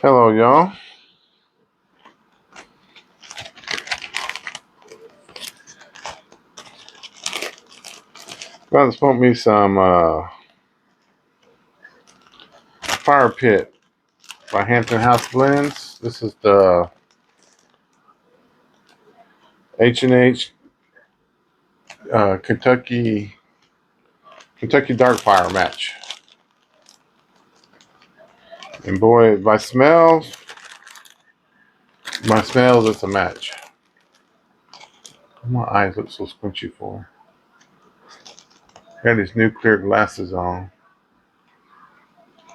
Hello, y'all. About to smoke me some Firepit by Hampton House blends. This is the H&H Kentucky Dark Fire match. And boy, by smells, it's a match. My eyes look so squinchy for. I got these new clear glasses on.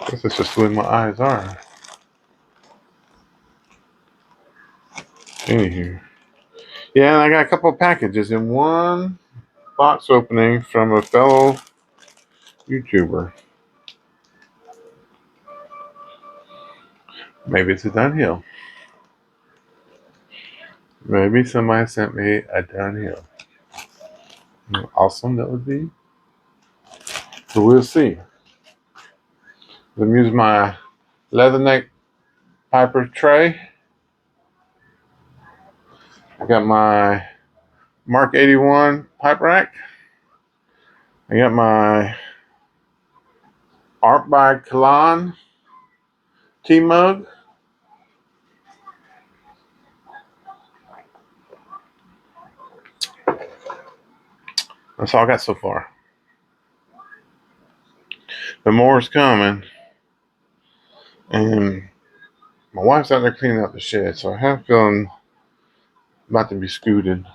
I guess it's just the way my eyes are. Anywho. Yeah, and I got a couple of packages in one box opening from a fellow YouTuber. Maybe it's a downhill. Maybe somebody sent me a downhill. How awesome that would be. So we'll see. I'm use my leather neck piper tray. I got my Mark 81 pipe rack. I got my Art by Cali tea mug. That's all I got so far. But more is coming. And my wife's out there cleaning out the shed, so I have a feeling I'm about to be scooted.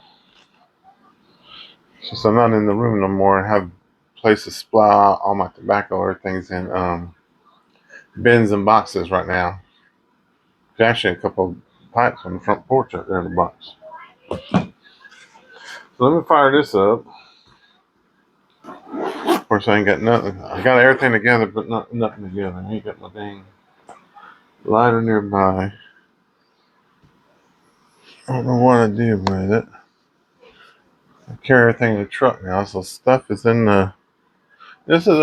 Since I'm not in the room no more, I have a place to supply all my tobacco or things in bins and boxes right now. There's actually a couple of pipes on the front porch out there in the box. So let me fire this up. Of course, I ain't got nothing. I got everything together, but nothing together. I ain't got my dang lighter nearby. I don't know what I did with it. I carry everything in the truck now, so stuff is in the. This is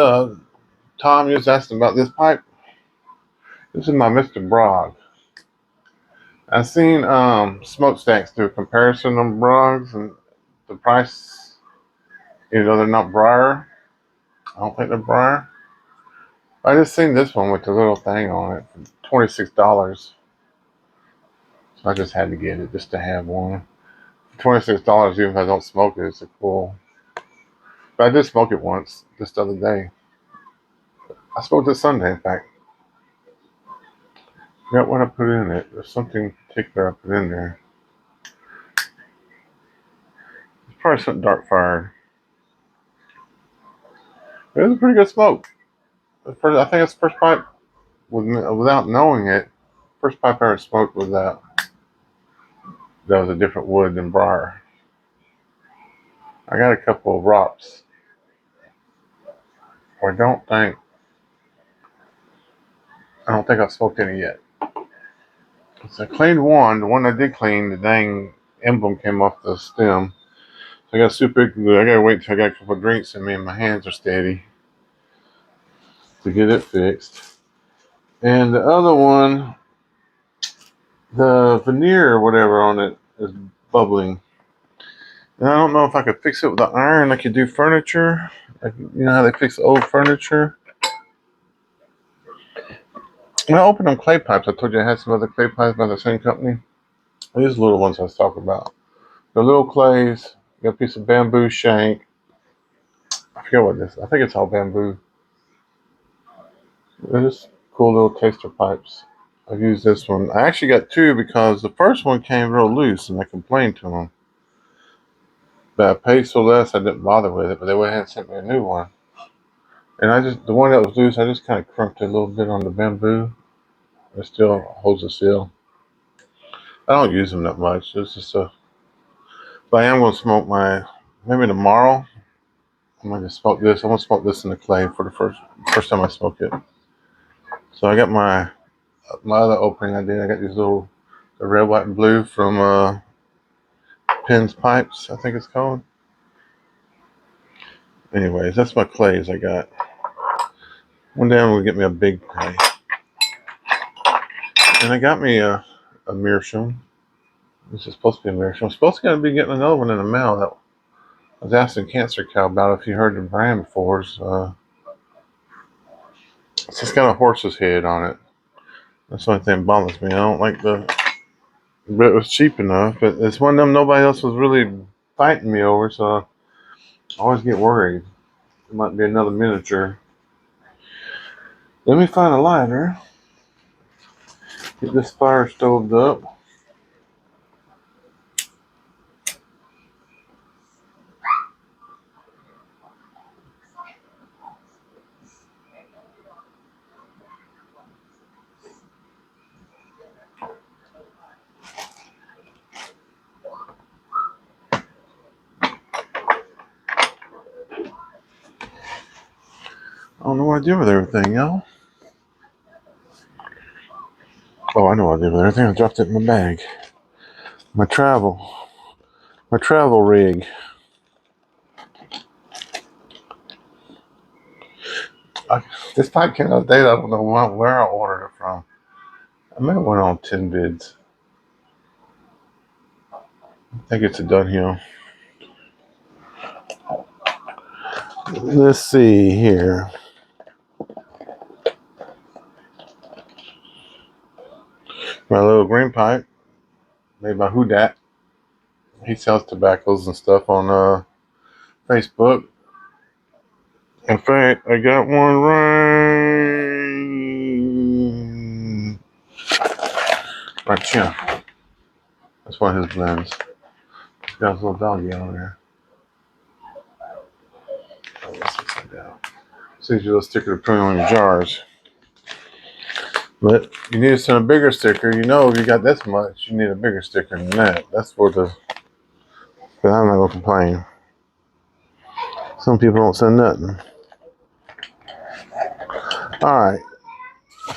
Tom just asked about this pipe. This is my Mr. Bragg. I've seen smokestacks do a comparison on Braggs and the price. They're not Briar. I don't think they're Briar. I just seen this one with the little thing on it for $26. So I just had to get it just to have one. $26, even if I don't smoke it, it's a cool. But I did smoke it once, just the other day. I smoked it Sunday, in fact. I forgot what I put in it. There's something particular I put in there. It's probably something dark fired. It was a pretty good smoke. I think it's the first pipe, without knowing it, first pipe I ever smoked was that. That was a different wood than briar. I got a couple of rocks. I don't think I've smoked any yet. So I cleaned one. The one I did clean, the dang emblem came off the stem. So I got super glue. I gotta wait till I got a couple of drinks in me and my hands are steady to get it fixed. And the other one, the veneer or whatever on it is bubbling. And I don't know if I could fix it with the iron like you do furniture. Like, you know how they fix old furniture? When I opened them clay pipes, I told you I had some other clay pipes by the same company. These little ones I was talking about. The little clays, got a piece of bamboo shank. I forget what this is. I think it's all bamboo. They're just cool little taster pipes. I've used this one. I actually got two because the first one came real loose and I complained to them. But I paid so less I didn't bother with it, but they went ahead and sent me a new one. And the one that was loose, I just kind of crimped it a little bit on the bamboo. It still holds the seal. I don't use them that much. It's just a. But I am going to smoke maybe tomorrow. I'm going to smoke this. I'm going to smoke this in the clay for the first time I smoke it. So I got my other opening I did. I got these the red, white, and blue from Penn's Pipes, I think it's called. Anyways, that's my clays I got. One day I'm going to get me a big clay. And they got me a meerschaum. This is supposed to be a meerschaum. I'm supposed to be getting another one in the mail. That I was asking Cancer Cow about if you heard the brand before. It's just got a horse's head on it. That's the only thing that bothers me. I don't like but it was cheap enough. But it's one of them nobody else was really fighting me over, so I always get worried. It might be another miniature. Let me find a lighter. Get this fire stoved up. I don't know what I did with everything, y'all. Oh, I know what I did with everything. I dropped it in my bag. My travel rig. This pipe came out today. I don't know where I ordered it from. I may have went on 10 bids. I think it's a Dunhill. Let's see here. My little green pipe made by Who Dat. He sells tobaccos and stuff on Facebook. In fact, I got one right here. That's one of his blends. He's got his little doggy on there. Oh, let's take that down. So you little sticker to put on your jars. But you need a bigger sticker. You know, if you got this much, you need a bigger sticker than that. That's for the. But I'm not gonna complain. Some people don't send nothing. All right,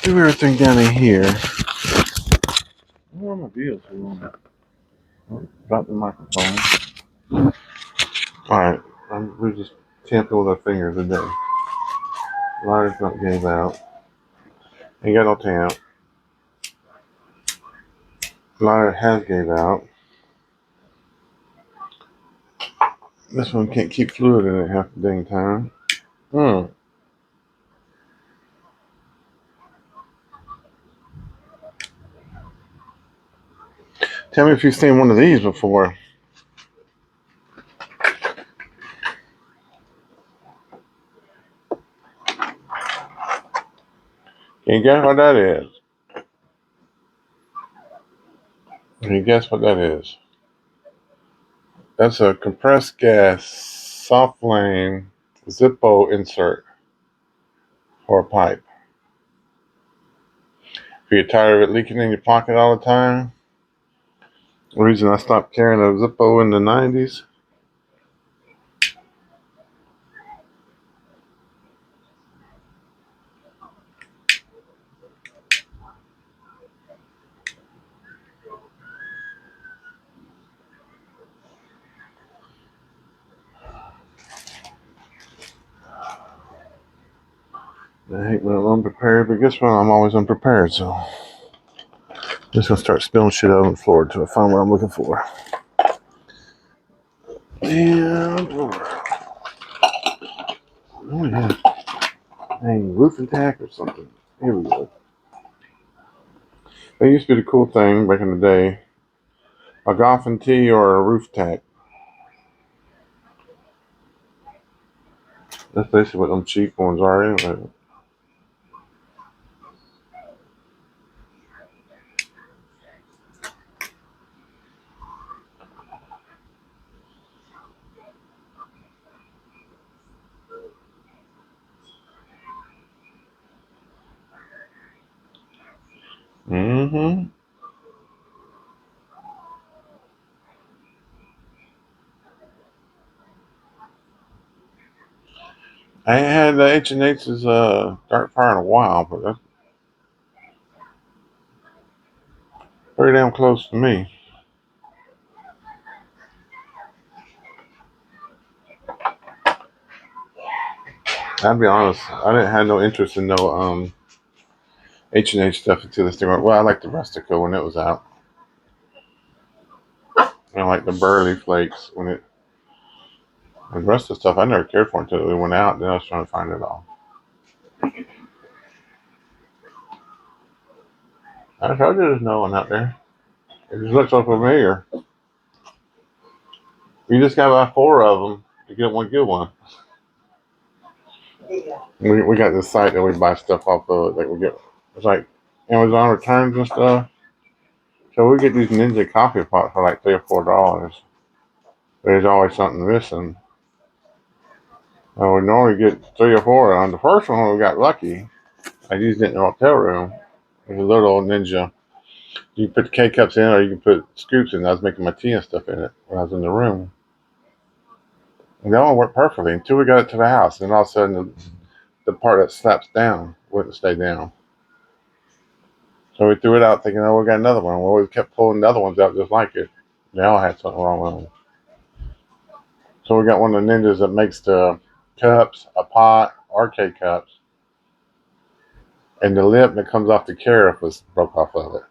do everything down in here. Where are my bills? Drop the microphone. All right, we're just tamping with our fingers today. Lighter's not gave out. Ain't got no tamp. Lighter has gave out. This one can't keep fluid in it half the dang time. Tell me if you've seen one of these before. Can you guess what that is? Can you guess what that is? That's a compressed gas soft flame Zippo insert for a pipe. If you're tired of it leaking in your pocket all the time, the reason I stopped carrying a Zippo in the 90s. I hate when I'm unprepared, but guess what? I'm always unprepared, so I'm just gonna start spilling shit out on the floor until I find what I'm looking for. And oh yeah, dang, roofing tack or something. Here we go. That used to be the cool thing back in the day. A golfing tee or a roof tack. That's basically what them cheap ones are anyway. Mm-hmm. I ain't had the H&H's dark fire in a while, but that's pretty damn close to me. I'll be honest, I didn't have no interest in no H&H stuff until this thing went. Well, I like the Rustico when it was out. I like the Burley Flakes when it. The rest of the stuff I never cared for until it went out. Then I was trying to find it all. I told you there's no one out there. It just looks so familiar. You just gotta buy 4 of them to get one, get one. Yeah. We got this site that we buy stuff off of. Like we get, it's like Amazon returns and stuff. So we get these Ninja coffee pots for like $3 or $4. There's always something missing. We normally get 3 or 4 on. The first one we got lucky. I used it in the hotel room. It was a little Ninja. You can put the K-cups in or you can put scoops in. I was making my tea and stuff in it when I was in the room. And that one worked perfectly until we got it to the house. And all of a sudden, the part that slaps down wouldn't stay down. So we threw it out thinking, oh, we got another one. Well, we kept pulling the other ones out just like it. They all had something wrong with them. So we got one of the Ninjas that makes the cups, a pot, or K-cups. And the lip that comes off the carafe was broke off of it.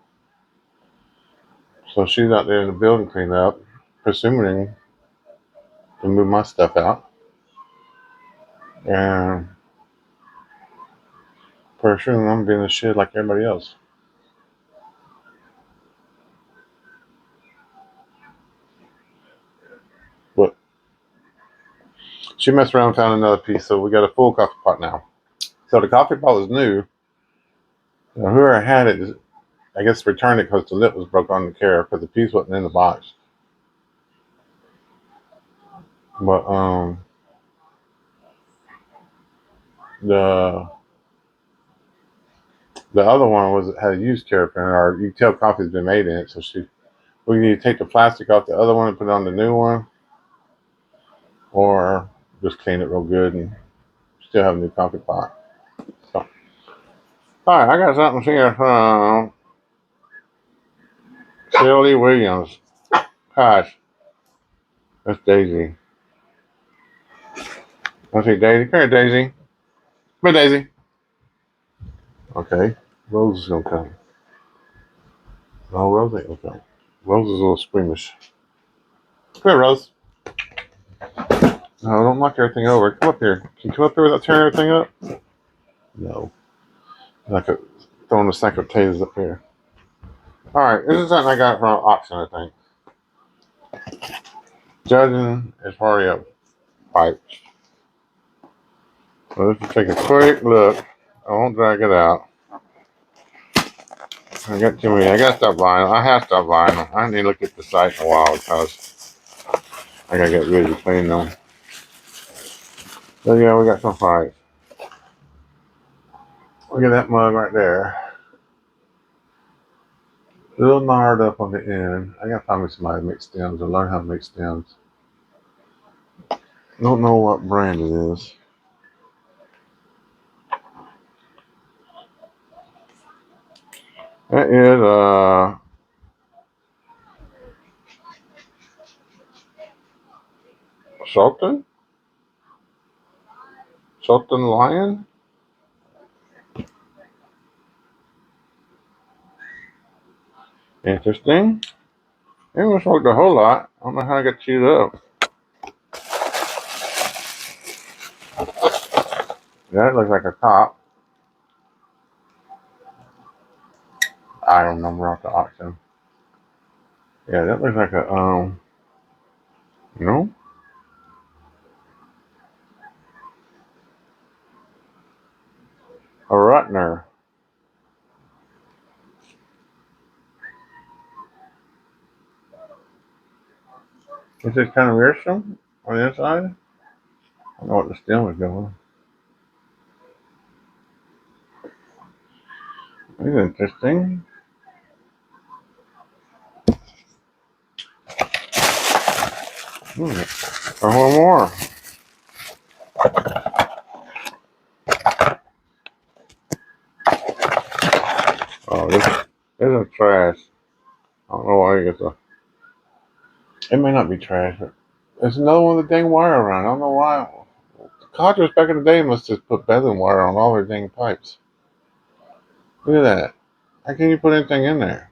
So she's out there in the building cleaning up, presuming to move my stuff out. And pretty sure I'm being a shit like everybody else. But she messed around and found another piece, so we got a full coffee pot now. So the coffee pot was new. Whoever had it, I guess, returned it because the lip was broke on the carafe because the piece wasn't in the box. But the other one had a used carafe in it, or you can tell coffee's been made in it. So we need to take the plastic off the other one and put it on the new one, or just clean it real good and still have a new coffee pot. So, all right, I got something here from Shirley Williams. Gosh, that's Daisy. I see Daisy. Come here, Daisy. Come here, Daisy. Okay, Rose is gonna come. No, Rose ain't gonna come. Rose is a little squeamish. Come here, Rose. No, don't knock everything over. Come up here. Can you come up here without tearing everything up? No. Like throwing a stack of potatoes up here. Alright, this is something I got from an auction, I think. Judging is hurry up pipes. So let's just take a quick look. I won't drag it out. I got too many. I got to stop buying them. I have to stop buying them. I need to look at the site in a while because I gotta get busy cleaning them. So yeah, we got some pipes. Look at that mug right there. A little gnarled up on the end. I gotta find me somebody to make stems or learn how to make stems. Don't know what brand it is. That is Sultan? Sultan Lion? Interesting. It was like a whole lot. I don't know how I got chewed up. That looks like a top. I don't remember off the auction. Yeah, that looks like a no? A Rutner. Is this kind of Meerschaum on the inside? I don't know what the stem is doing. It's interesting. Or one more. Oh, this is trash. I don't know why it's a. It may not be trash, but there's another one with a dang wire around. I don't know why. The Codgers back in the day must just put baling wire on all their dang pipes. Look at that. How can you put anything in there?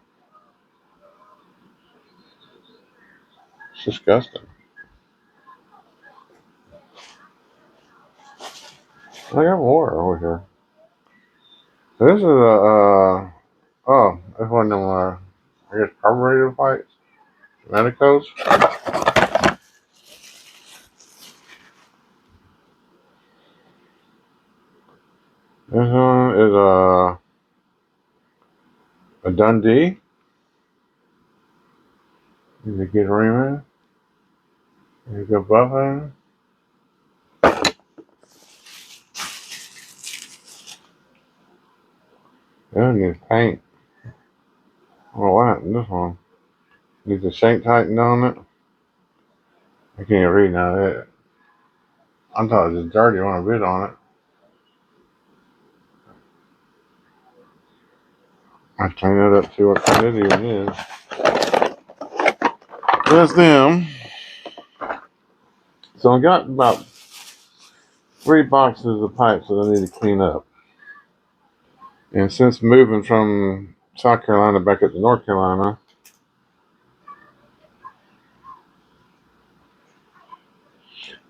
It's disgusting. I got water over here. So this is oh, that's one of them, I guess, carburetor pipes. Medicos. This one is a Dundee. Is it get Raymond? Is it Buffin? That needs paint. Oh, what? This one needs a shank tightened on it. I can't read now. I thought it was dirty when I bit on it. I clean it up, see what kind it even is. That's them. So I got about 3 boxes of pipes that I need to clean up. And since moving from South Carolina back up to North Carolina,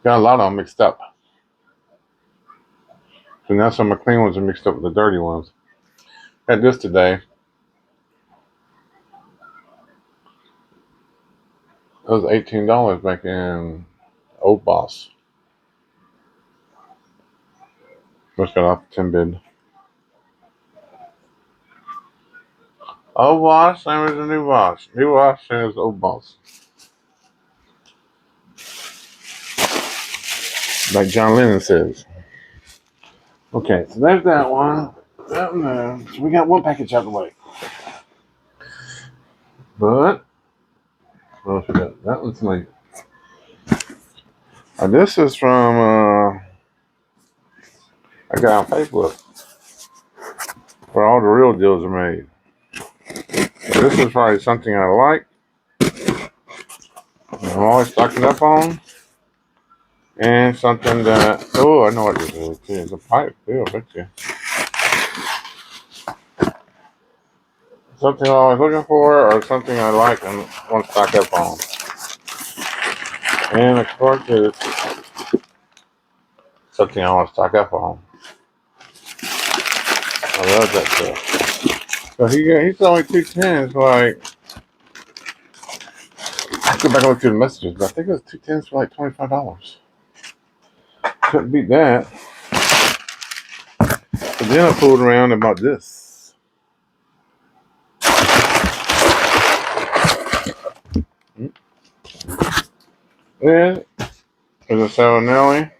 got a lot of them mixed up. So now some of the clean ones are mixed up with the dirty ones. Had this today. It was $18 back in Old Boss. Just got off the 10 bid. Old Boss, same as the new Boss. New Boss, same as Old Boss. Like John Lennon says. Okay, so there's that one. That one there. So we got one package out of the way. But, what else we got? That one's like. This is from, I got on Facebook. Where all the real deals are made. This is probably something I like. I'm always stocking up on. And something that, oh, I know what this is. It's a pipe, too, I bet you. Something I'm always looking for, or something I like and want to stock up on. And of course, it's something I want to stock up on. I love that stuff. So he sold me 210s, like, I have to go back and look through the messages, but I think it was 210s for like $25. Couldn't beat that. But then I pulled around and bought this. And there's a Savinelli.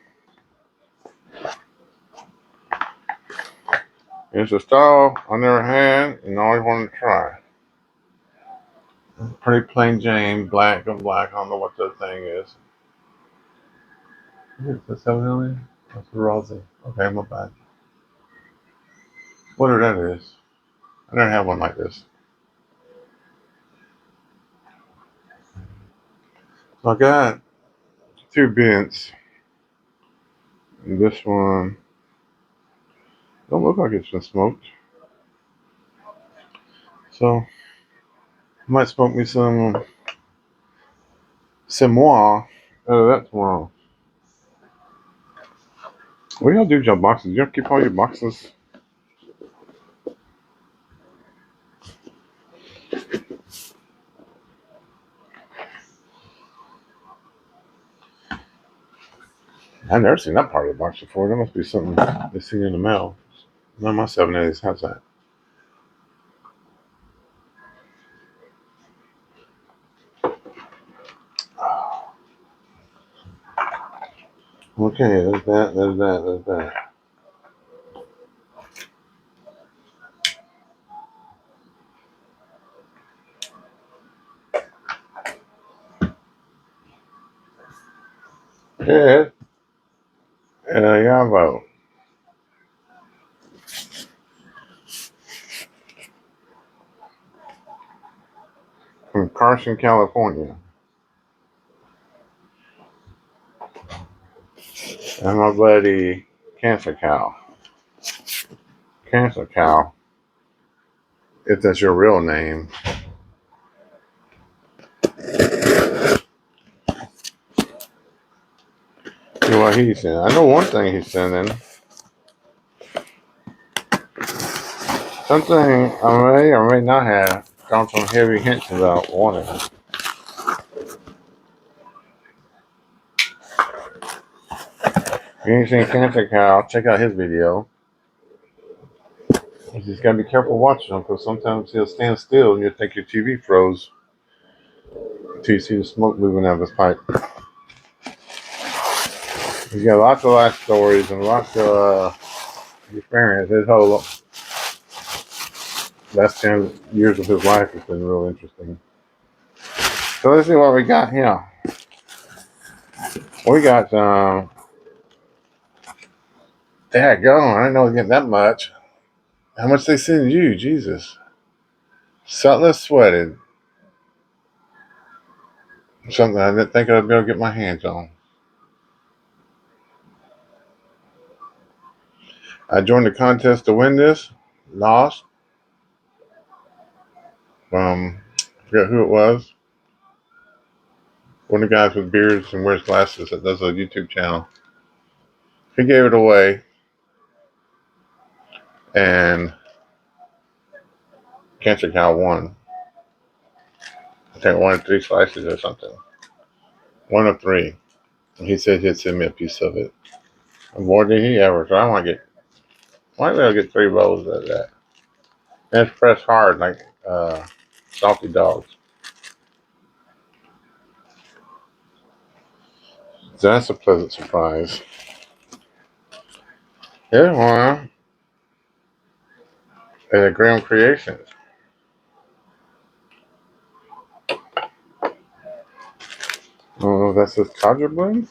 It's a style I never had and always wanted to try. Pretty plain Jane, black on black. I don't know what the thing is. Is that Savinelli? That's a Rossi. Okay, my bad. Whatever that is. I never had one like this. So I got 2 bins. And this one don't look like it's been smoked. So I might smoke me some Samoa out of that tomorrow. What do y'all do with your boxes? You have to keep all your boxes? I've never seen that part of the box before. There must be something they seen in the mail. None of my 780s has that. Okay, there's that, there's that, there's that. Yeah, Yavo from Carson, California. And my buddy Cancer Cow. Cancer Cow if that's your real name. See what he's saying. I know one thing he's sending. Something I may or may not have gotten some heavy hints about wanting. If you ain't seen Cancer Cow, check out his video. You just gotta be careful watching him because sometimes he'll stand still and you'll think your TV froze until you see the smoke moving out of his pipe. He's got lots of life stories and lots of experience. His whole last 10 years of his life has been real interesting. So let's see what we got here. We got daggone, I didn't know it was getting that much. How much they send you, Jesus. Something sweated. Something I didn't think I'd be able to get my hands on. I joined the contest to win this. Lost. I forget who it was. One of the guys with beards and wears glasses that does a YouTube channel. He gave it away. And Cancer Cow won. I think one of 3 slices or something. One of 3. And he said he'd send me a piece of it. And more than he ever. So I want to get, might be able to get 3 bowls of that. And it's pressed hard like salty dogs. So that's a pleasant surprise. Here's one. At Graham Creations. Oh, that's his codger blend?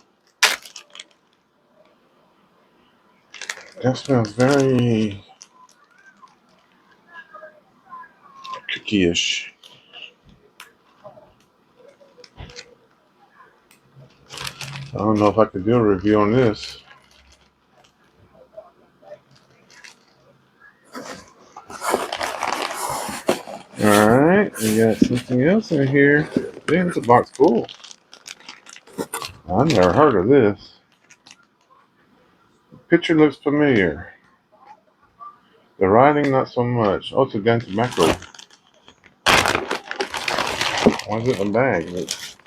That smells very cookie-ish. I don't know if I could do a review on this. Alright, we got something else in here. Damn, it's a box full. I've never heard of this. The picture looks familiar. The writing, not so much. Oh, it's a Dan Tobacco. Why is it in a bag? Is it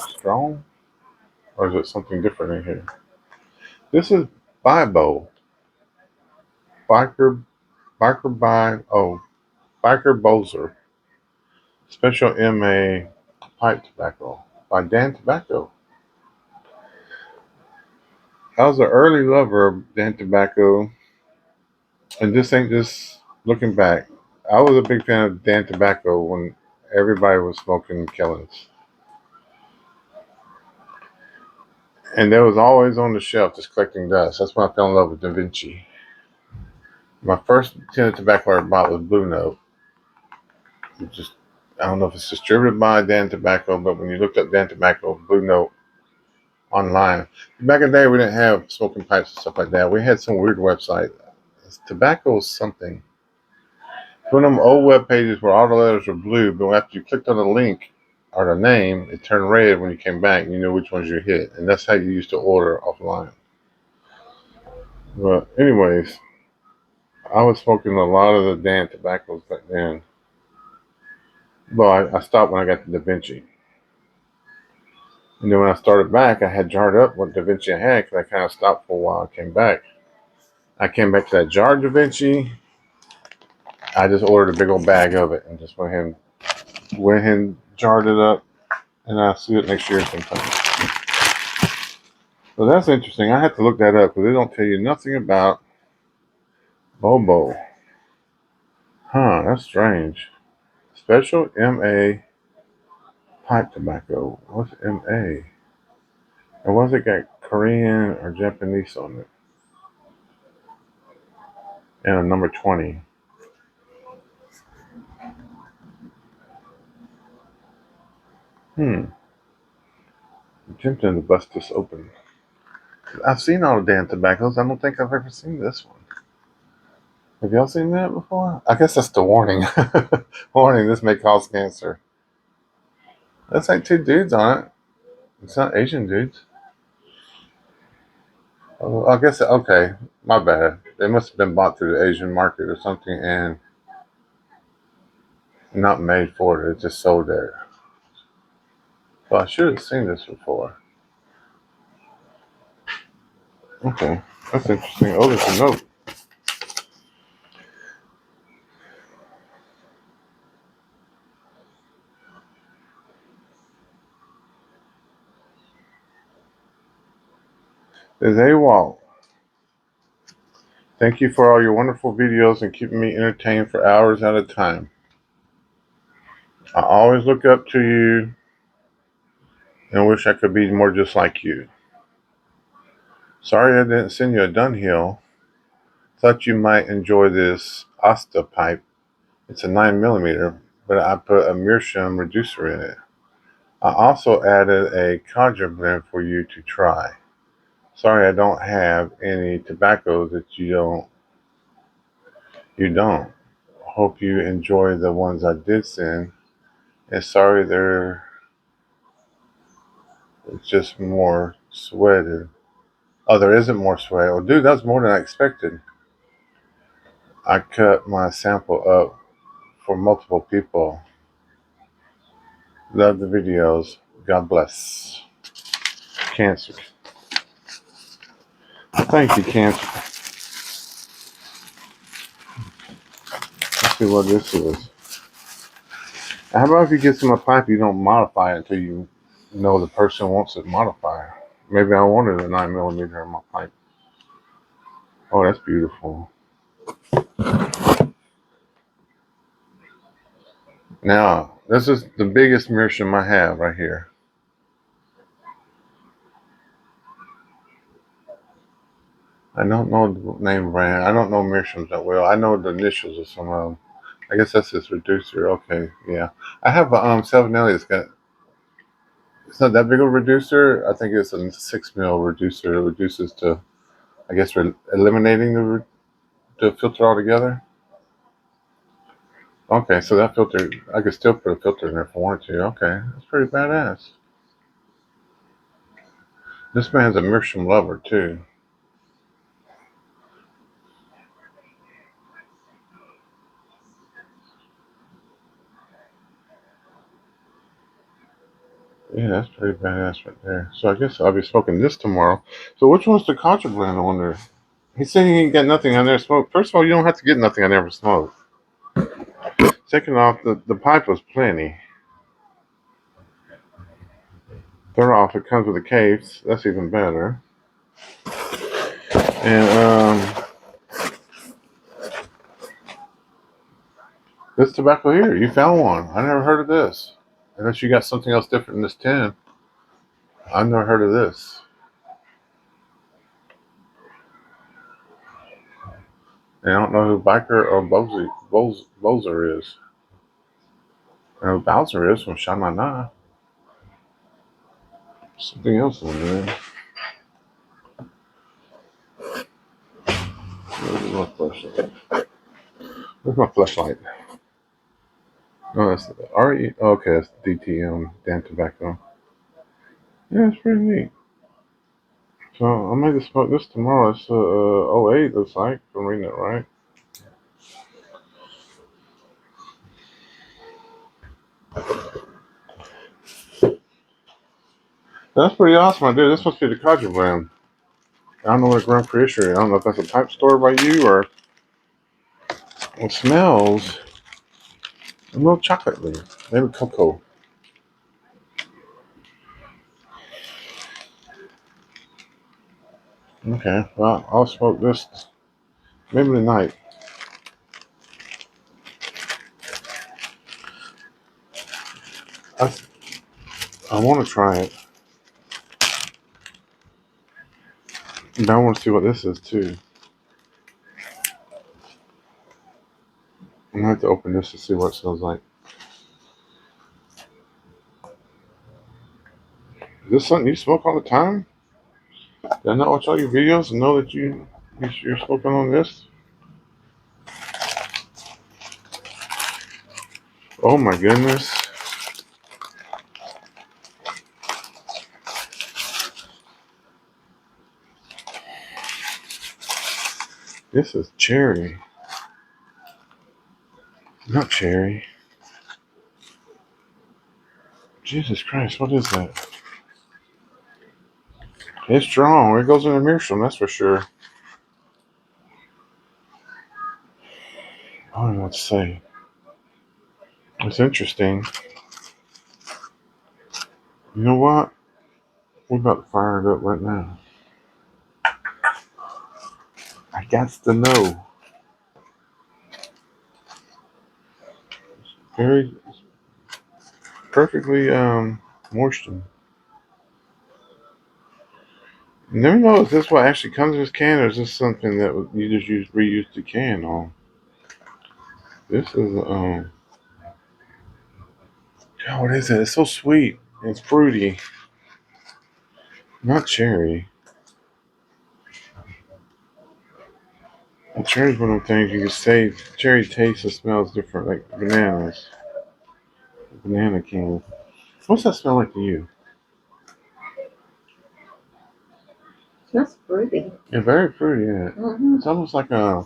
strong? Or is it something different in here? This is Bibo. Biker Bozer. Special MA pipe tobacco by Dan Tobacco. I was an early lover of Dan Tobacco, and this ain't just looking back. I was a big fan of Dan Tobacco when everybody was smoking Killings. And there was always on the shelf just collecting dust. That's when I fell in love with Da Vinci. My first tin of tobacco I ever bought was Blue Note. I don't know if it's distributed by Dan Tobacco, but when you looked up Dan Tobacco, Blue Note online. Back in the day, we didn't have smoking pipes and stuff like that. We had some weird website. Tobacco something. One of them old web pages where all the letters were blue, but after you clicked on the link or the name, it turned red when you came back and you knew which ones you hit. And that's how you used to order offline. But anyways, I was smoking a lot of the Dan tobaccos back then. Well, I stopped when I got to Da Vinci. And then when I started back, I had jarred up what Da Vinci I had because I kind of stopped for a while. I came back. I came back to that jarred Da Vinci. I just ordered a big old bag of it and just went ahead and jarred it up. And I'll see it next year sometime. So that's interesting. I have to look that up because they don't tell you nothing about Bobo. Huh, that's strange. Special MA pipe tobacco. What's MA? And what's it got Korean or Japanese on it? And a number 20. I'm tempted to bust this open. I've seen all the damn tobaccos. I don't think I've ever seen this one. Have y'all seen that before? I guess that's the warning. Warning, this may cause cancer. That's like two dudes on it. It's not Asian dudes. Oh, I guess, okay, my bad. They must have been bought through the Asian market or something and not made for it. It's just sold there. So I should have seen this before. Okay, that's interesting. Oh, there's a note. There's a wall. Thank you for all your wonderful videos and keeping me entertained for hours at a time. I always look up to you and wish I could be more just like you. Sorry I didn't send you a Dunhill. Thought you might enjoy this Asta pipe. It's a 9mm, but I put a meerschaum reducer in it. I also added a conjure blend for you to try. Sorry I don't have any tobaccos that you don't. Hope you enjoy the ones I did send. And sorry it's just more sweated. Oh, there isn't more sweat. Oh, dude, that's more than I expected. I cut my sample up for multiple people. Love the videos. God bless. Cancer. Thank you, Cancer. Let's see what this is. How about if you get some a pipe, you don't modify it until you know the person wants it modified. Maybe I wanted a 9mm in my pipe. Oh, that's beautiful. Now, this is the biggest meerschaum I have right here. I don't know the name brand. I don't know meerschaums that well. I know the initials of some of them. I guess that's his reducer. Okay, yeah. I have a 7L. It's not that big of a reducer. I think it's a 6 mil reducer. It reduces to, I guess, we're eliminating the filter altogether. Okay, so that filter, I could still put a filter in there if I wanted to. Okay, that's pretty badass. This man's a meerschaum lover too. Yeah, that's pretty badass right there. So I guess I'll be smoking this tomorrow. So which one's the contraband? I wonder. He said he ain't got nothing on there to smoke. First of all, you don't have to get nothing on there for smoke. Second off, the pipe was plenty. Third off, it comes with a case. That's even better. And this tobacco here, you found one. I never heard of this. Unless you got something else different in this tin. I've never heard of this. And I don't know who Biker or Bozer is. I know who Bowser is from Shamana. Something else in there. Where's my flashlight? Where's my flashlight? Oh, that's RE. Okay, that's DTM, Dan Tobacco. Yeah, it's pretty neat. So I might just smoke this tomorrow. It's '08, looks like, if I'm reading it right. That's pretty awesome, dude. This must be the Kaja brand. I don't know what a Grand Prix is. I don't know if that's a type store by you or it smells a little chocolatey. Maybe cocoa. Okay, well, I'll smoke this maybe tonight. I, I want to try it. But I want to see what this is too. I'm gonna have to open this to see what it smells like. Is this something you smoke all the time? Did I not watch all your videos and know that you're smoking on this? Oh my goodness. This is cherry. Not cherry. Jesus Christ, what is that? It's strong. It goes in the meerschaum, that's for sure. I don't know what to say. It's interesting. You know what? We're about to fire it up right now. I got to know. Very perfectly moistened. You never know if this what actually comes in this can or is this something that you just reuse the can on. This is God, what is it? It's so sweet. It's fruity. Not cherry. And cherry's one of the things you can say cherry tastes and smells different, like bananas. Banana can. What's that smell like to you? It smells fruity. Yeah, very fruity, isn't it? Mm-hmm. It's almost like a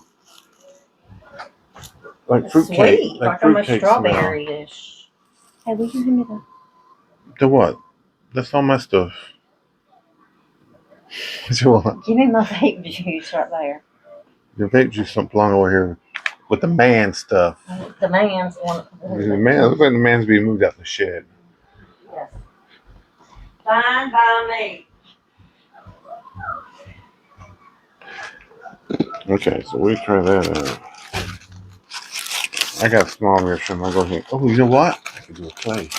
like It's fruit cake. sweet, like almost strawberry-ish. Hey, will you give me The what? That's all my stuff. What you want? Give me my vape juice right there. Your vape juice don't belong over here with the man stuff. The man's one. The man, looks like the man's being moved out the shed. Yes. Fine by me. Okay, so we try that out. I got a small meerschaum. I'll go ahead. Oh, you know what? I can do a clay.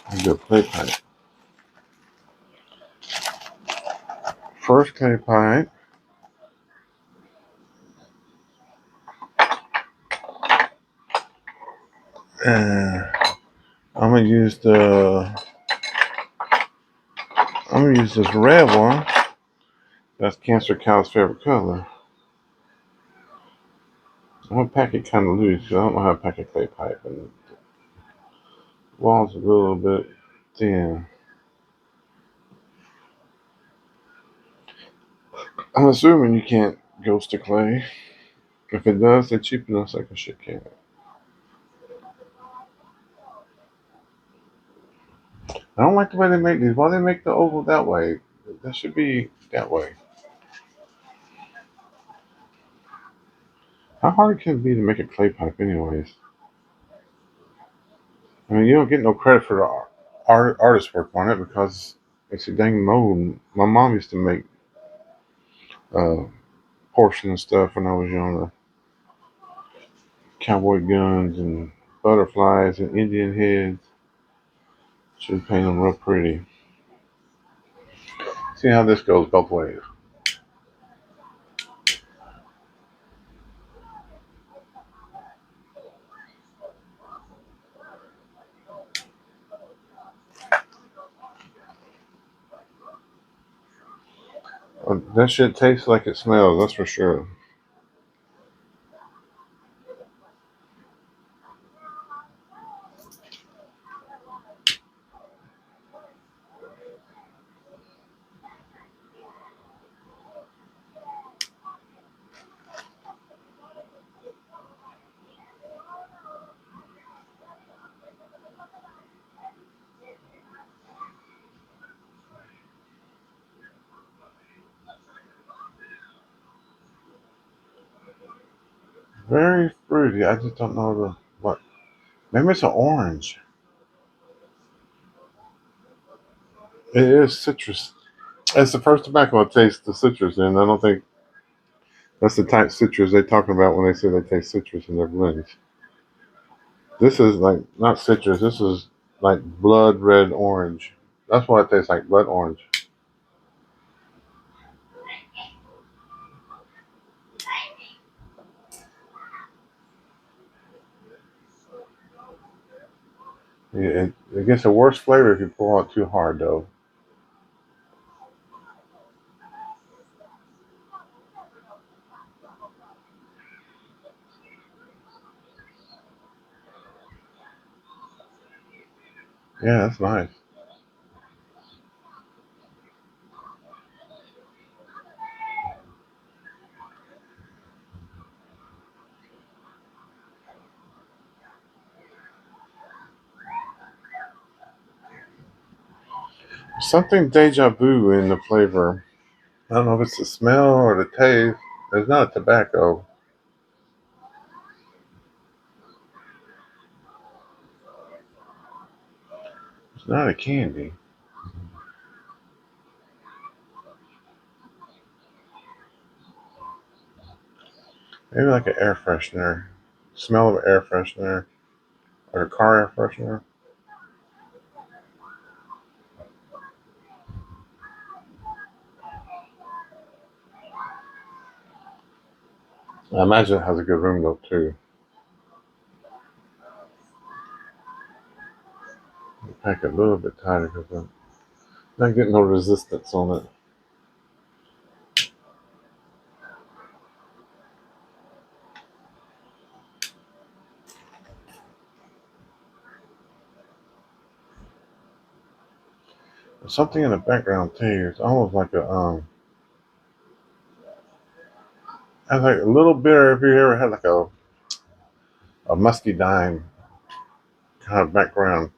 I can do a clay pipe. First clay pipe. Uh, I'm gonna use this red one. That's Cancer Cow's favorite color. I'm gonna pack it kind of loose because I don't know how to pack a clay pipe, and the wall's a little bit thin. I'm assuming you can't ghost a clay. If it does, they cheapen us like a shit can. I don't like the way they make these. Why they make the oval that way? That should be that way. How hard can it be to make a clay pipe, anyways? I mean, you don't get no credit for the artist work on it because it's a dang mold. My mom used to make uh, porcelain and stuff when I was younger. Cowboy guns and butterflies and Indian heads. She would paint them real pretty. See how this goes both ways. That shit tastes like it smells, that's for sure. Very fruity. I just don't know what. Maybe it's an orange. It is citrus. It's the first tobacco I taste the citrus in. I don't think that's the type of citrus they're talking about when they say they taste citrus in their blends. This is like not citrus. This is like blood red orange. That's why it tastes like blood orange. It gets a worse flavor if you pull out too hard, though. Yeah, that's nice. Something deja vu in the flavor. I don't know if it's the smell or the taste. It's not tobacco. It's not a candy. Maybe like an air freshener. Smell of air freshener or a car air freshener. I imagine it has a good room though too. Pack it a little bit tighter because I'm not getting no resistance on it. There's something in the background too. It's almost like has like a little bitter. If you ever had like a musky dime kind of background.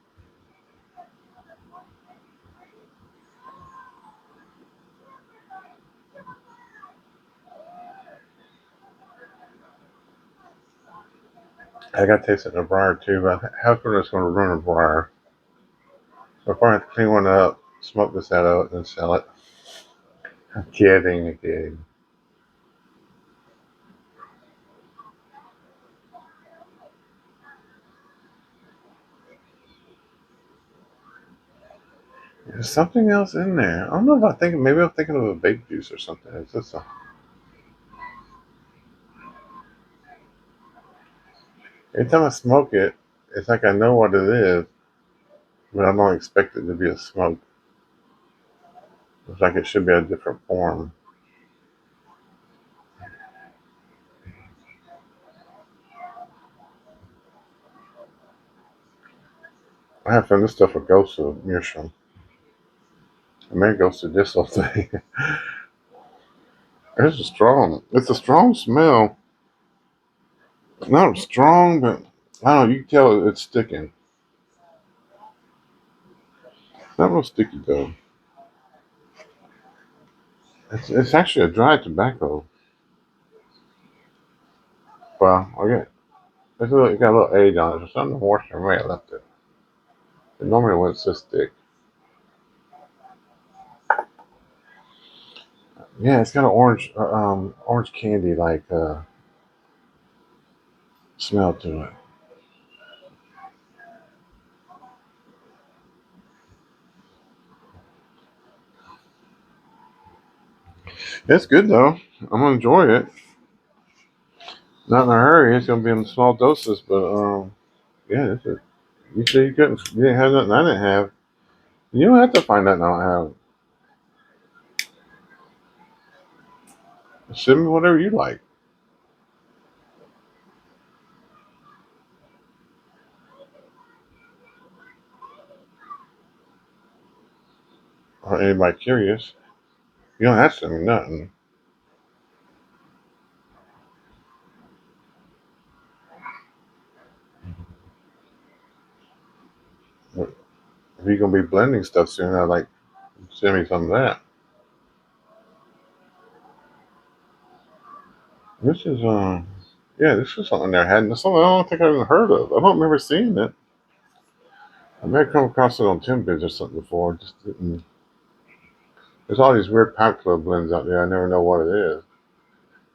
I got to taste it in a briar too, but hopefully it's going to run a briar. So if I have to clean one up, smoke this out of it, and sell it. I'm kidding again. There's something else in there. I don't know if I think maybe I'm thinking of a vape juice or something. It's just every time I smoke it, it's like I know what it is, but I don't expect it to be a smoke. It's like it should be a different form. I have found this stuff a ghost of meerschaum. I may ghost of this whole thing. It's a strong. It's a strong smell. Not strong, but I don't know. You can tell it's sticking. Not real sticky though. It's actually a dry tobacco. Well, I get it got a little age on it, so something worse than me. I left it. It normally wouldn't so thick. Yeah, it's got an orange candy like smell to it. It's good though. I'm gonna enjoy it. Not in a hurry. It's gonna be in small doses, but yeah, this is. You say you couldn't, you didn't have nothing I didn't have. You don't have to find nothing I don't have. Send me whatever you like. Or anybody curious. You don't have to send me nothing. But if you're gonna be blending stuff soon, I'd like send me some of that. This is yeah, this is something I hadn't. Something I don't think I've even heard of. I don't remember seeing it. I may have come across it on Timbits or something before. Just didn't. There's all these weird pipe club blends out there. I never know what it is.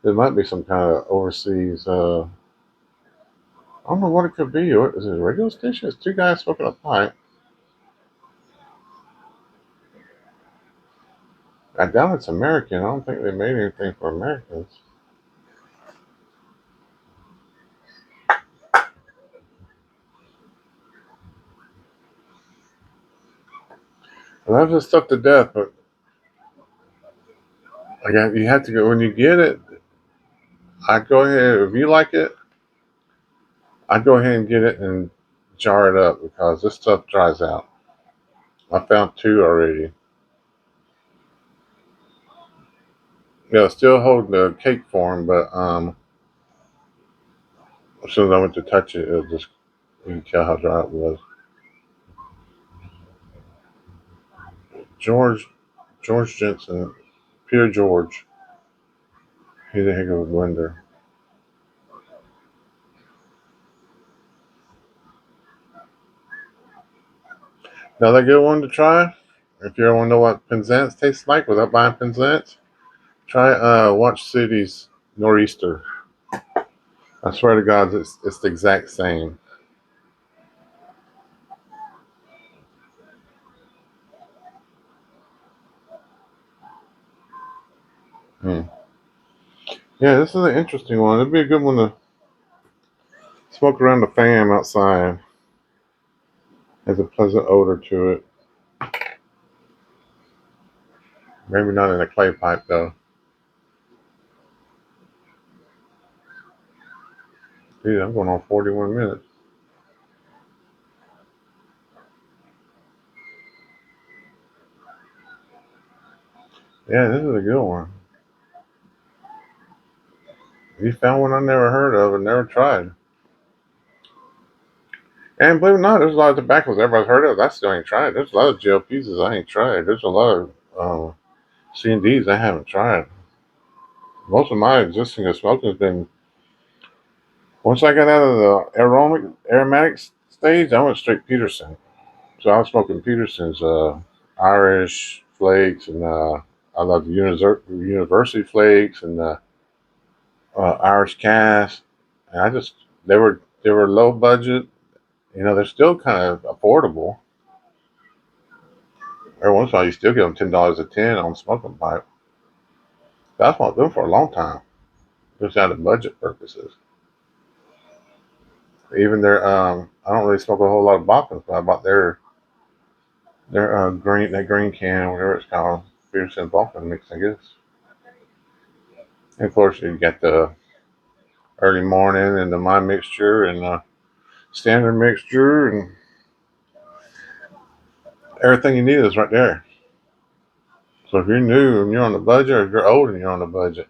It might be some kind of overseas. I don't know what it could be. Is it a radio station? It's two guys smoking a pipe. I doubt it's American. I don't think they made anything for Americans. I love this stuff to death, but like you have to go when you get it. I go ahead if you like it. I go ahead and get it and jar it up because this stuff dries out. I found 2 already. Yeah, still holding the cake form, but as soon as I went to touch it, it just you can tell how dry it was. George George Jensen, Pure George. He's a heck of a blender. Another good one to try. If you ever want to know what Penzance tastes like without buying Penzance, try Watch City's Nor'easter. I swear to God, it's the exact same. Hmm. Yeah, this is an interesting one. It'd be a good one to smoke around the fam outside. Has a pleasant odor to it. Maybe not in a clay pipe though. Dude, I'm going on 41 minutes. Yeah, this is a good one. You found one I never heard of and never tried. And believe it or not, there's a lot of tobaccos everybody's heard of. I still ain't tried. There's a lot of GLPs I ain't tried. There's a lot of C&Ds I haven't tried. Most of my existing smoking has been once I got out of the aromatic stage, I went straight Peterson. So I was smoking Peterson's Irish flakes, and I love the University flakes and the Irish cast. And I just they were low budget. You know, they're still kind of affordable. Every once in a while, you still get them $10 a tin on smoking pipe. So I smoked them for a long time, just out of budget purposes. Even their I don't really smoke a whole lot of Boffins, but I bought their green can, whatever it's called, Peterson Boffin mix, I guess. And of course, you got the early morning and the my mixture and the standard mixture and everything you need is right there. So if you're new and you're on the budget, or if you're old and you're on the budget,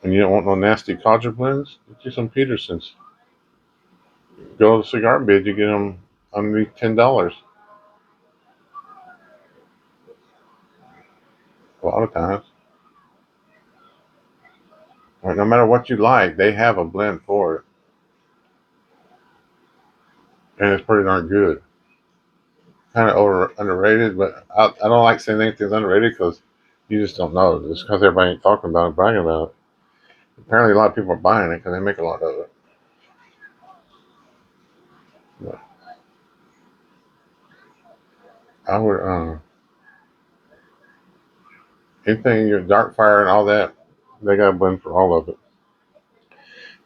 and you don't want no nasty codger blends, get you some Petersons. Go to the cigar bid, you get them underneath $10 a lot of times. Like, no matter what you like, they have a blend for it, and it's pretty darn good. Kind of underrated, but I don't like saying anything's underrated because you just don't know. Just because everybody ain't talking about it, bragging about it. Apparently, a lot of people are buying it because they make a lot of it. But I would, anything your dark fire and all that, they got a blend for all of it.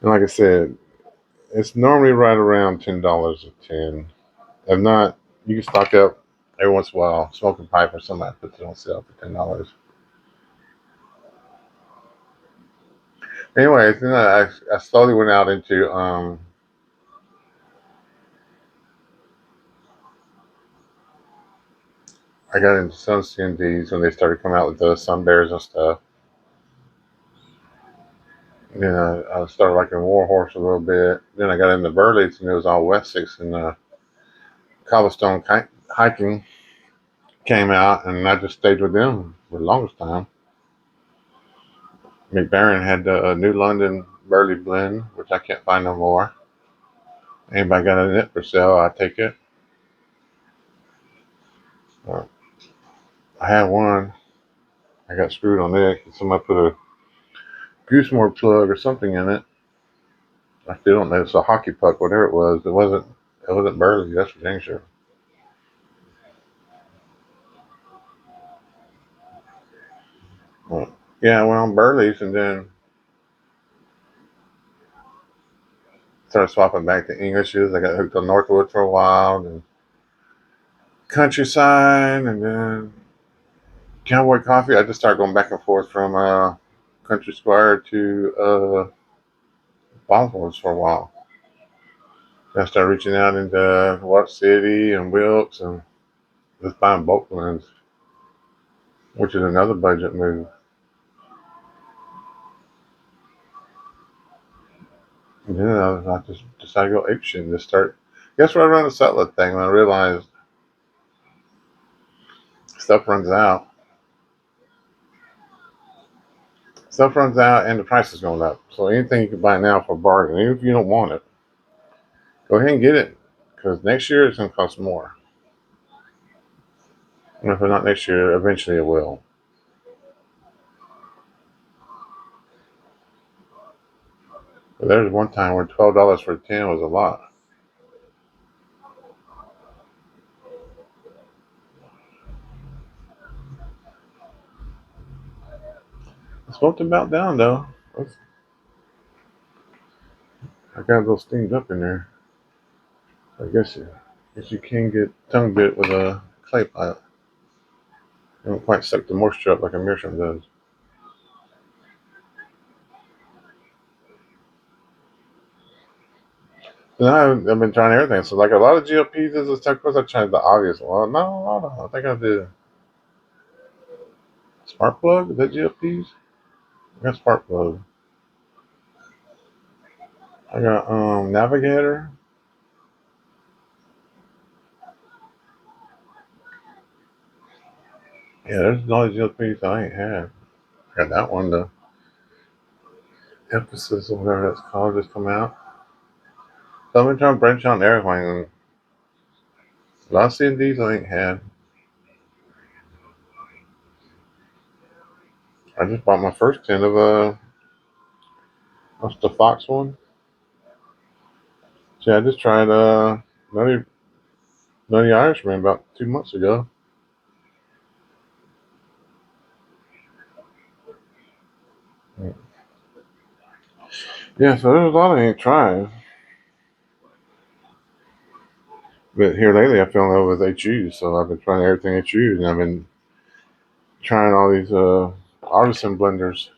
And like I said, it's normally right around $10 a tin. If not, you can stock up every once in a while. Smoking pipe or somebody puts it on sale for $10. Anyways, then I slowly went out into I got into some CNDs when they started coming out with the sun bears and stuff. Then I started liking Warhorse a little bit. Then I got into Burley's and it was all Wessex and Cobblestone hiking came out and I just stayed with them for the longest time. McBaron had the New London Burley blend, which I can't find no more. Anybody got a it for sale, I take it. Uh, I had one. I got screwed on it. Somebody put a Goosemore plug or something in it. I still don't know. It's a hockey puck, whatever it was. It wasn't. It wasn't Burley. That's for dang sure. Well, yeah, I went on Burley's and then started swapping back to Englishes. I got hooked on Northwood for a while, and Countryside, and then Cowboy Coffee. I just started going back and forth from Country Squire to Boswell's for a while. I start reaching out into Watch City and Wilkes and just buying bulk ones, which is another budget move. And then I just decided to go ape shit and just start. Guess what? I run the settler thing when I realized stuff runs out. Stuff runs out and the price is going up. So anything you can buy now for a bargain, even if you don't want it, go ahead and get it. Because next year it's going to cost more. And if not next year, eventually it will. But there's one time where $12 for a 10 was a lot. I smoked about down though. I got a little steamed up in there. I guess you can get tongue bit with a clay pot. It don't quite suck the moisture up like a meerschaum does. And I've been trying everything. So like a lot of GLPs is a of course I tried the obvious one. No, I think I did spark plug. Is that GLPs? I got spark plug. I got navigator. Yeah, there's a lot of GLPs I ain't had. I got that one, the emphasis or whatever that's called, just come out. So I've been trying to branch out on everything. A lot of CNDs I ain't had. I just bought my first 10 of what's the Fox one? See, I just tried Nutty, Nutty Irishman about 2 months ago. Yeah, so there's a lot I ain't tried. But here lately I fell in love with HUs, so I've been trying everything HUs, and I've been trying all these artisan blenders.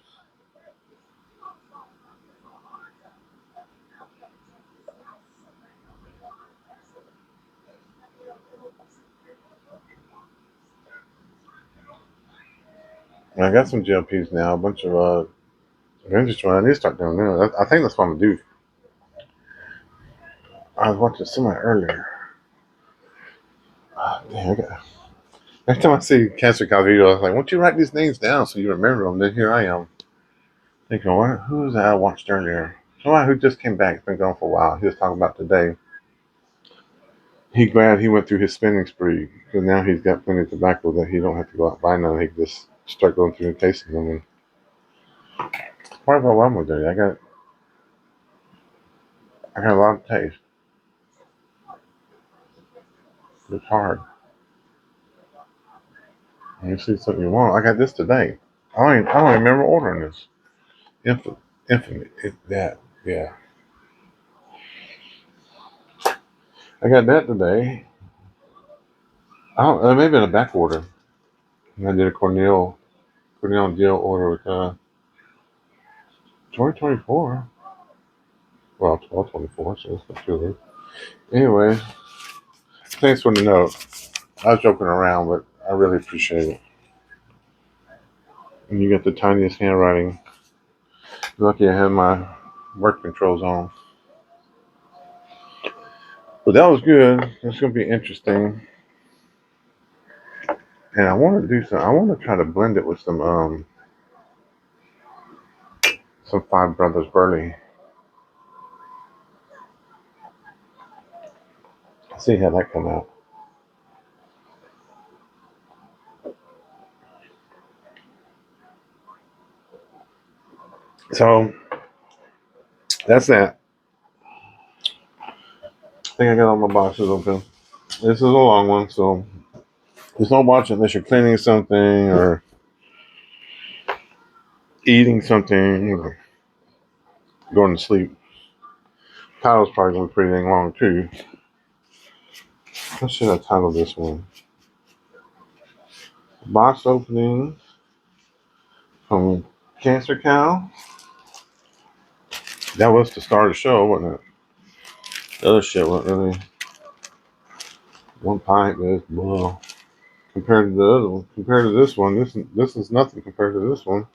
And I got some GLPs now, a bunch of vintage ones. I need to start doing that. I think that's what I'm gonna do. I was watching somebody earlier. Damn, next time I see Cancer Cow video, I was like, why don't you write these names down so you remember them? Then here I am thinking, what? Who was that I watched earlier? Somebody who just came back. It's been gone for a while. He was talking about today. He glad he went through his spending spree because now he's got plenty of tobacco that he don't have to go out and buy none. He can just start going through and tasting them. And part of what I'm gonna do, I got a lot of taste. It's hard. And you see something you want. I got this today. I don't even remember ordering this. Infinite. That. Yeah. I got that today. I don't. It may have been a back order. And I did a Cornell and Jill order with 2024. Well, 1224. So it's not too late. Anyway, thanks for the note. I was joking around, but I really appreciate it. And you got the tiniest handwriting. Lucky I had my work controls on. But that was good. It's gonna be interesting. And I want to do some. I want to try to blend it with some Five Brothers Burley. See how that come out. So that's that. I think I got all my boxes open. This is a long one, so there's no watching unless you're cleaning something or eating something or going to sleep. Title's probably gonna be pretty dang long too. What should I title this one? Box opening from Cancer Cow. That was to start the show, wasn't it? The other shit wasn't really one pint, but it's well compared to the other one. Compared to this one, this is nothing compared to this one.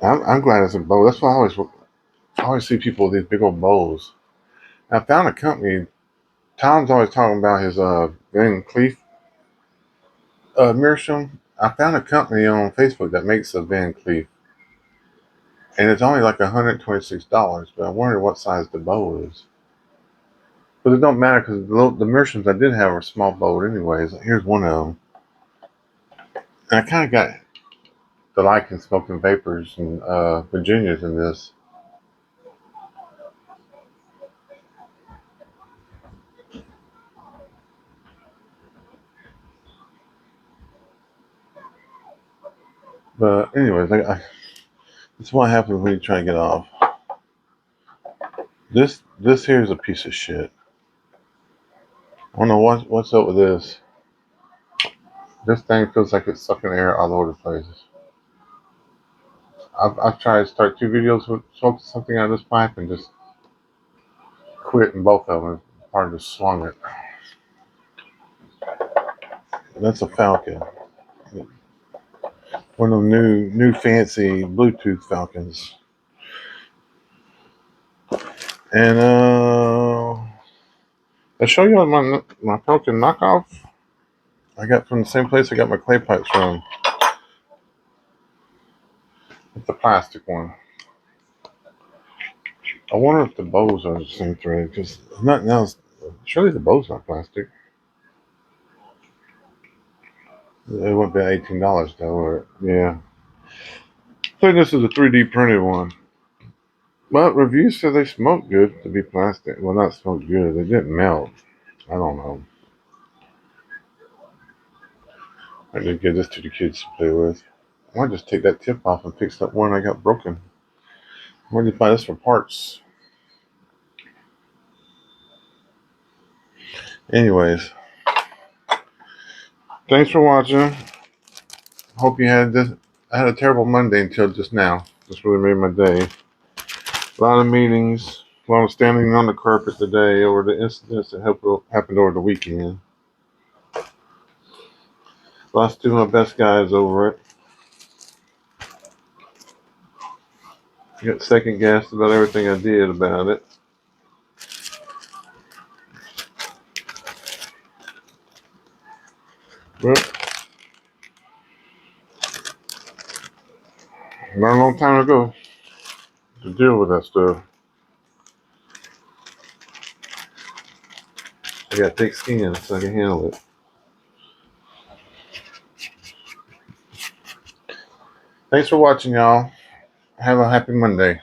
I'm glad it's a bowl. That's why I always see people with these big old bowls. I found a company. Tom's always talking about his Van Cleef meerschaum. I found a company on Facebook that makes a Van Cleef, and it's only like $126. But I wonder what size the bowl is. But it don't matter because the meerschaums I did have were small bowled anyways. Here's one of them. And I kind of got the liking smoking vapors and Virginias in this. But anyways, that's what happens when you try to get off. This here is a piece of shit. I don't know what's up with this. This thing feels like it's sucking air all over the place. I've tried to start 2 videos with smoking something out of this pipe and just quit in both of them. Or just slung it. That's a Falcon. One of them new fancy Bluetooth Falcons. And I show you my Falcon knockoff. I got from the same place I got my clay pipes from. It's the plastic one. I wonder if the bows are the same thread because nothing else. Surely the bow's not plastic. It wouldn't be $18 though, or yeah. I think this is a 3D printed one. But reviews say they smoke good to be plastic. Well, not smoke good. They didn't melt. I don't know. I did give this to the kids to play with. I might just take that tip off and fix that one I got broken. Where did you buy this for parts? Anyways, thanks for watching. Hope you had this. I had a terrible Monday until just now. This really made my day. A lot of meetings, a lot of standing on the carpet today over the incidents that happened over the weekend. Lost two of my best guys over it. Got second guessed about everything I did about it. But not a long time ago to deal with that stuff. I got thick skin so I can handle it. Thanks for watching, y'all. Have a happy Monday.